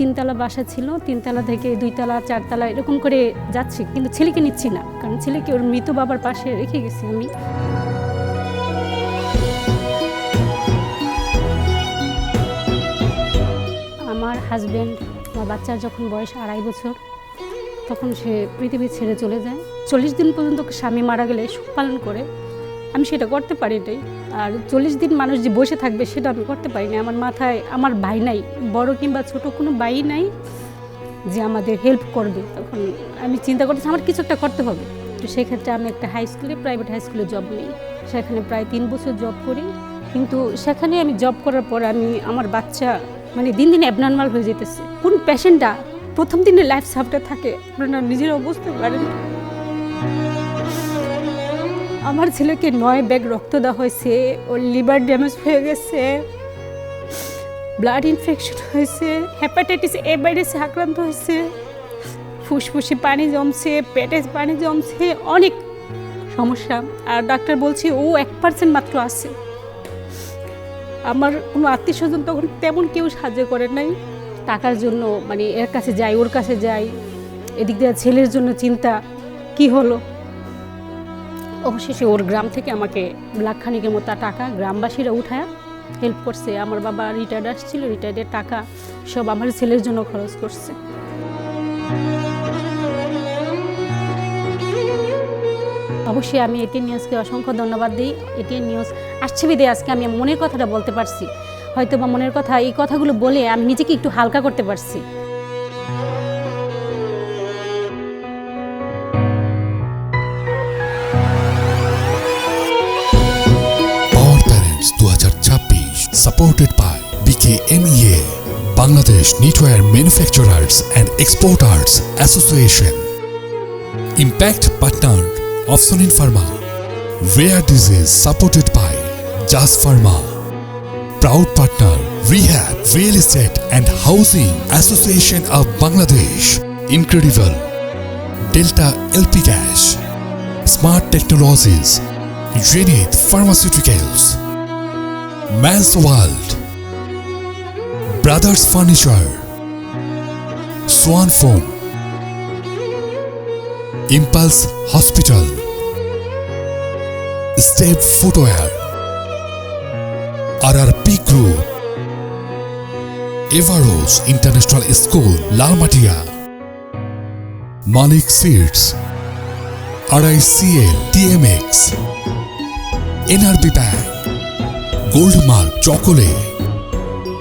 তিনতলা বাসা ছিল, তিনতলা থেকে দুইতলা চারতলা এরকম করে যাচ্ছি, কিন্তু ছেলেকে নিচ্ছি না, কারণ ছেলেকে ওর মৃত বাবার পাশে রেখে গেছি আমি। আমার হাজব্যান্ড, আমার বাচ্চার যখন বয়স 2.5 বছর, তখন সে পৃথিবী ছেড়ে চলে যায়। 40 দিন পর্যন্ত স্বামী মারা গেলে শোক পালন করে, আমি সেটা করতে পারি নাই। আর 40 দিন মানুষ যে বসে থাকবে সেটা আমি করতে পারি না। আমার মাথায় আমার ভাই নাই, বড় কিংবা ছোট কোনো ভাই নাই যে আমাদের হেল্প করবে। তখন আমি চিন্তা করতেছি আমার কিছু একটা করতে হবে। তো সেক্ষেত্রে আমি একটা প্রাইভেট হাই স্কুলে জব নিই। সেখানে প্রায় 3 বছর জব করি, কিন্তু সেখানে আমি জব করার পর আমার বাচ্চা দিন দিন অ্যাবনর্মাল হয়ে যেতেছে। কোন পেশেন্টটা প্রথম দিনে লাইফ সাপোর্টে থাকে আপনারা নিজেরাও বুঝতে পারেন। আমার ছেলেকে 9 ব্যাগ রক্ত দেওয়া হয়েছে, ওর লিভার ড্যামেজ হয়ে গেছে, ব্লাড ইনফেকশন হয়েছে, হেপাটাইটিস এ ভাইরাসে আক্রান্ত হয়েছে, ফুসফুসে পানি জমছে, পেটে পানি জমছে, অনেক সমস্যা। আর ডাক্তার বলছে ও 1% মাত্র আছে। আমার কোনো আত্মীয় স্বজন তখন তেমন কেউ সাহায্য করে নাই। টাকার জন্য এর কাছে যাই, ওর কাছে যাই, এদিক দিয়ে ছেলের জন্য চিন্তা কি হলো। অবশেষে ওর গ্রাম থেকে আমাকে লাখখানিকের মতো টাকা গ্রামবাসীরা উঠায় হেল্প করছে। আমার বাবা রিটায়ার্ড আসছিল, রিটায়ার্ডের টাকা সব আমার ছেলের জন্য খরচ করছে। অবশ্যই আমি এটিএন নিউজকে অসংখ্য ধন্যবাদ দিই। এটিএন নিউজ আসছে বিদে আজকে আমি মনের কথাটা বলতে পারছি। হয়তো বা মনের কথা, এই কথাগুলো বলে আমি নিজেকে একটু হালকা করতে পারছি। Supported by BKMEA, Bangladesh Knitwear Manufacturers and Exporters Association. Impact Partner of Sunin Pharma. Rare Disease supported by Jas Pharma. Proud Partner Rehab Real Estate and Housing Association of Bangladesh. Incredible Delta LP Cash. Smart Technologies. Zenith Pharmaceuticals. Man's World, Brothers Furniture, Swan Foam, Impulse Hospital, Step Footwear, RRP Group, Everos International School, Lalmatia, Malik Seeds, RICL, TMX, NRB Bank, Gold Mark Chocolate,